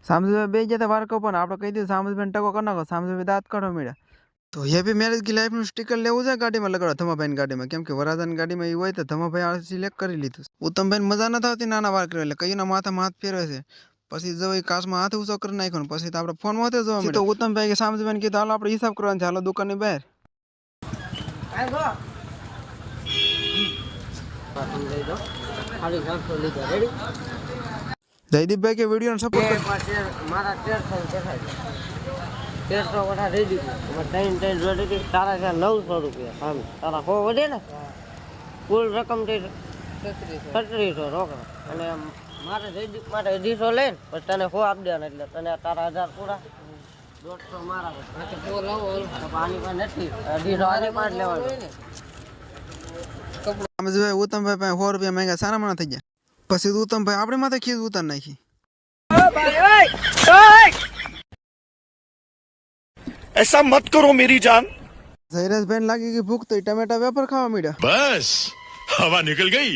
सामने બે જતા વાર કપન આપણે કહી દીધું સામુભાઈ ટકો કરી નાખો સામુભાઈ દાંત કાઢો મળ્યા તો હેપી મેરેજ કી લાઈફ નું સ્ટીકર લેવું છે ગાડીમાં લગાડો ધમાભાઈ ગાડીમાં કેમ કે વરાજાની ગાડીમાં એ હોય તો ધમાભાઈ આ સિલેક્ટ કરી લીધું ઉત્તમભાઈ મજા ન થતી નાના વાર કર્યો એટલે કઈના માથામાં હાથ ફેરવે છે પછી જો એ કાચમાં હાથ ઊંચો કરી નાખ્યો પછી તો આપણે ફોન માં જોવા મળે તો ઉત્તમભાઈ કે સામુભાઈ કીધું હાલો આપણે હિસાબ કરવાનો છે હાલો દુકાનની બહાર જયદીપભાઈ કે વિડીયો સપોર્ટ મારા 1300 વડા રેડી ત્રણ રેડી તારા ત્યાં 900 રૂપિયા સામે તારા હો વધે ને કુલ રકમ 3600 રોકડા અને મારે જયદીપ માટે 250 લઈને પછી તને હો આપી દેવાના એટલે તને તારા 1000 પૂરા 150 મારા પાણી પણ નથી 250 આને પણ લેવાનું ઉત્તમભાઈ પાસે 100 રૂપિયા માંગ્યા સારા મણા થઈ ગયા પછી ઉત્તમભાઈ આપણે માથે ખીજ ઉતાર નાખી ऐसा मत करो मेरी जान जयराजભાઈ લાગી ગઈ ભૂખ તો ટમેટા વેફર ખાવા મળ્યા बस हवा निकल गई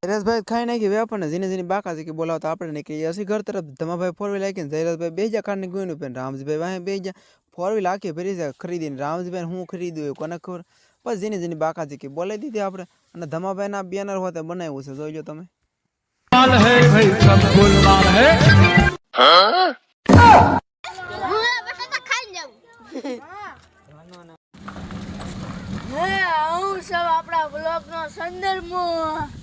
જયરાજભાઈ ખાઈ નાખી વેફર ને જીને બાકા છે કે બોલાવતા આપણે ને કે ਅਸੀਂ ઘર તરફ ધમાભાઈ 4 વ્હીલ આખી જયરાજભાઈ બેજા કાઢને ગોઈનું પેન રામજીભાઈ વાહે બેજા 4 વ્હીલ આખી ફરી ખરીદીને રામજીભાઈ હું ખરીદ્યું કોને ખબર બસ જીને બાકા છે કે બોલાવી દીધી આપણે અને ધમાભાઈ ના બેનર હોતે બનાવ્યું છે જોઈજો તમે આપણા બ્લોગ નો સંદર્ભ